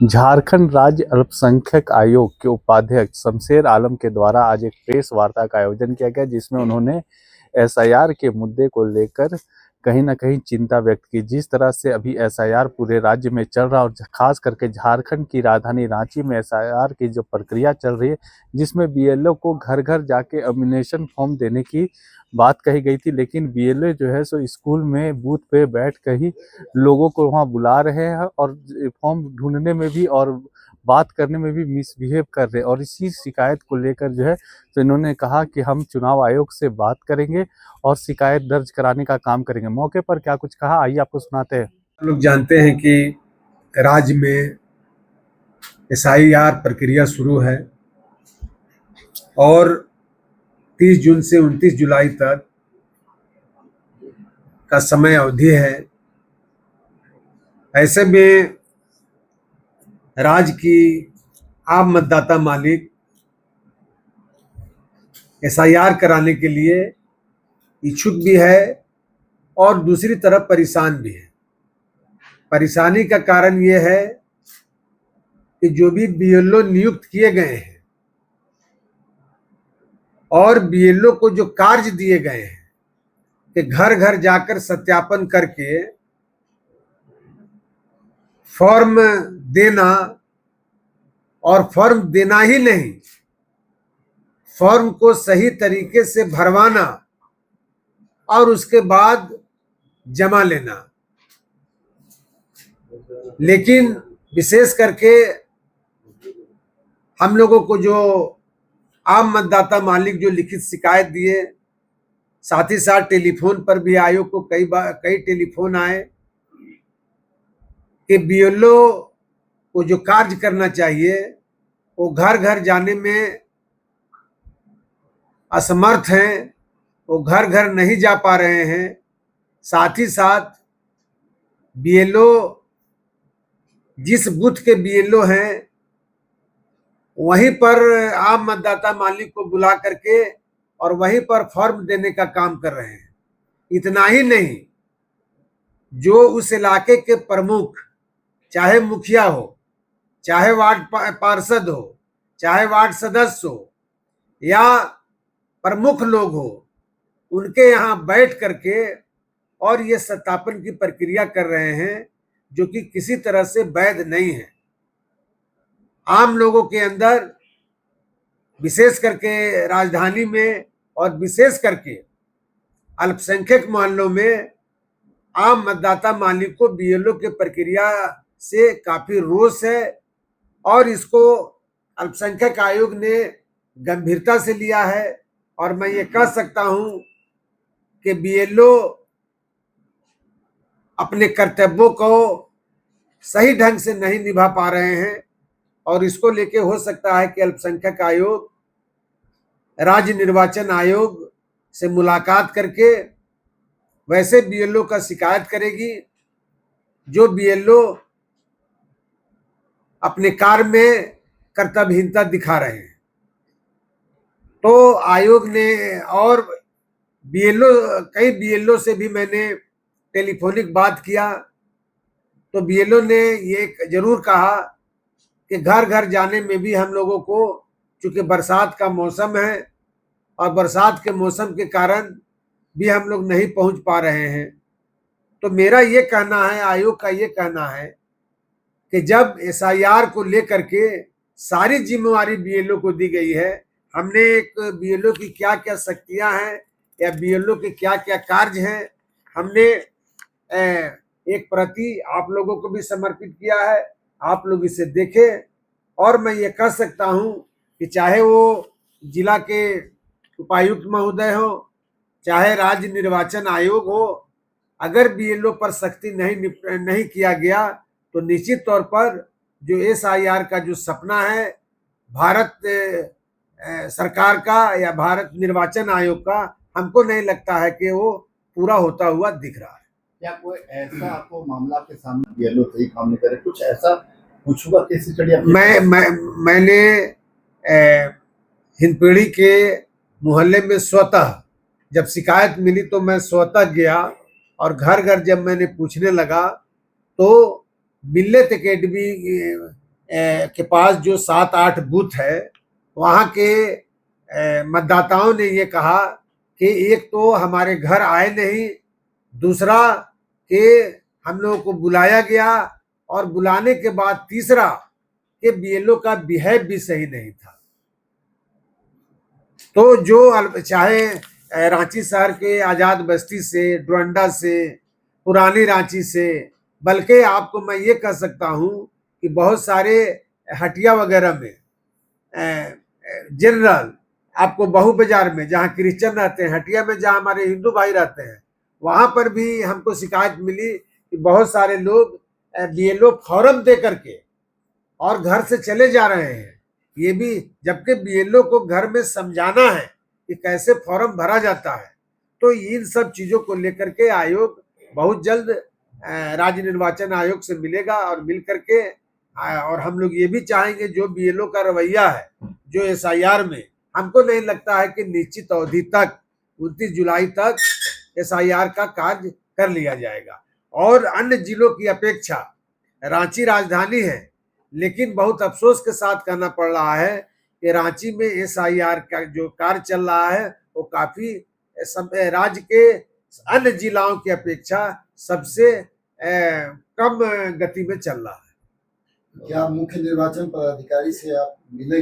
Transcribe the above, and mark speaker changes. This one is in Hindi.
Speaker 1: झारखंड राज्य अल्पसंख्यक आयोग के उपाध्यक्ष शमशेर आलम के द्वारा आज एक प्रेस वार्ता का आयोजन किया गया, जिसमें उन्होंने एसआईआर के मुद्दे को लेकर कहीं ना कहीं चिंता व्यक्त की। जिस तरह से अभी एसआईआर पूरे राज्य में चल रहा और खास करके झारखंड की राजधानी रांची में एसआईआर की जो प्रक्रिया चल रही है, जिसमें बीएलओ को घर घर जाके एमिनेशन फॉर्म देने की बात कही गई थी, लेकिन बीएलओ जो है सो स्कूल में बूथ पे बैठ कर ही लोगों को वहां बुला रहे हैं और फॉर्म ढूंढने में भी और बात करने में भी मिसबिहेव कर रहे हैं। और इसी शिकायत को लेकर जो है तो इन्होंने कहा कि हम चुनाव आयोग से बात करेंगे और शिकायत दर्ज कराने का काम करेंगे। मौके पर क्या कुछ कहा, आइए आपको सुनाते हैं।
Speaker 2: लोग जानते हैं कि राज्य में एसआईआर प्रक्रिया शुरू है और 30 जून से 29 जुलाई तक का समय अवधि है। ऐसे में राज्य की आम मतदाता मालिक एसआईआर कराने के लिए इच्छुक भी है और दूसरी तरफ परेशान भी है। परेशानी का कारण यह है कि जो भी बीएलओ नियुक्त किए गए हैं और बीएलओ को जो कार्य दिए गए हैं कि घर घर जाकर सत्यापन करके फॉर्म देना, और फॉर्म देना ही नहीं, फॉर्म को सही तरीके से भरवाना और उसके बाद जमा लेना। लेकिन विशेष करके हम लोगों को जो आम मतदाता मालिक जो लिखित शिकायत दिए, साथ ही साथ टेलीफोन पर भी आयोग को कई टेलीफोन आए कि बीएलओ को जो कार्य करना चाहिए वो घर घर जाने में असमर्थ हैं, वो घर घर नहीं जा पा रहे हैं। साथ ही साथ बीएलओ, जिस बूथ के बीएलओ हैं वहीं पर आम मतदाता मालिक को बुला करके और वहीं पर फॉर्म देने का काम कर रहे हैं। इतना ही नहीं, जो उस इलाके के प्रमुख, चाहे मुखिया हो, चाहे वार्ड पार्षद हो, चाहे वार्ड सदस्य हो या प्रमुख लोग हो, उनके यहाँ बैठ करके और ये सत्यापन की प्रक्रिया कर रहे हैं, जो कि किसी तरह से वैध नहीं है। आम लोगों के अंदर, विशेष करके राजधानी में और विशेष करके अल्पसंख्यक मोहल्लों में आम मतदाता मालिक को बीएलओ के प्रक्रिया से काफी रोष है और इसको अल्पसंख्यक आयोग ने गंभीरता से लिया है। और मैं ये कह सकता हूं कि बीएलओ अपने कर्तव्यों को सही ढंग से नहीं निभा पा रहे हैं और इसको लेके हो सकता है कि अल्पसंख्यक आयोग राज्य निर्वाचन आयोग से मुलाकात करके वैसे बीएलओ का शिकायत करेगी जो बीएलओ अपने कार्य में कर्तव्यहीनता दिखा रहे हैं। तो आयोग ने और कई बीएलओ से भी मैंने टेलीफोनिक बात किया, तो बीएलओ ने ये जरूर कहा कि घर घर जाने में भी हम लोगों को, चूंकि बरसात का मौसम है और बरसात के मौसम के कारण भी हम लोग नहीं पहुंच पा रहे हैं। तो मेरा ये कहना है, आयोग का ये कहना है कि जब एसआईआर को लेकर के सारी जिम्मेवारी बीएलओ को दी गई है, हमने एक बीएलओ की क्या क्या शक्तियां हैं या बीएलओ के क्या क्या कार्य हैं, हमने एक प्रति आप लोगों को भी समर्पित किया है। आप लोग इसे देखें और मैं ये कह सकता हूं कि चाहे वो जिला के उपायुक्त महोदय हो, चाहे राज्य निर्वाचन आयोग हो, अगर बीएलओ पर सख्ती नहीं किया गया तो निश्चित तौर पर जो एसआईआर का जो सपना है भारत सरकार का या भारत निर्वाचन आयोग का, हमको नहीं लगता है कि वो पूरा होता हुआ दिख रहा है।
Speaker 3: क्या कोई ऐसा आपको मामला के सामने बीएलओ सही काम नहीं करे, कुछ ऐसा कुछ हुआ केस स्टडी?
Speaker 2: मैंने हिंदपीढ़ी के मोहल्ले में स्वतः जब शिकायत मिली तो मैं स्वतः गया और घर घर जब मैंने पूछने लगा तो मिल्लत एकेडमी के पास जो 7-8 बूथ है, वहाँ के मतदाताओं ने ये कहा कि एक तो हमारे घर आए नहीं, दूसरा कि हम लोगों को बुलाया गया, और बुलाने के बाद तीसरा कि बीएलओ का बिहेव भी सही नहीं था। तो जो चाहे रांची शहर के आजाद बस्ती से, डोरंडा से, पुरानी रांची से, बल्कि आपको मैं ये कह सकता हूँ कि बहुत सारे हटिया वगैरह में, जनरल आपको बहु बाजार में जहाँ क्रिश्चियन रहते हैं, हटिया में जहाँ हमारे हिंदू भाई रहते हैं, वहां पर भी हमको शिकायत मिली कि बहुत सारे लोग बीएलओ फॉर्म दे करके और घर से चले जा रहे हैं। ये भी, जबकि बीएलओ को घर में समझाना है कि कैसे फॉर्म भरा जाता है। तो इन सब चीजों को लेकर के आयोग बहुत जल्द राज्य निर्वाचन आयोग से मिलेगा, और मिल करके और हम लोग ये भी चाहेंगे जो बीएलओ का रवैया है, जो एसआईआर में, हमको नहीं लगता है कि निश्चित अवधि तक 29 जुलाई तक एसआईआर का कार्य कर लिया जाएगा। और अन्य जिलों की अपेक्षा रांची राजधानी है, लेकिन बहुत अफसोस के साथ कहना पड़ रहा है कि रांची में एसआईआर का जो कार्य चल रहा है वो काफी राज्य के अन्य जिलाओं की अपेक्षा सबसे कम गति में चल रहा है।
Speaker 3: क्या मुख्य निर्वाचन पदाधिकारी से आप मिलेंगे?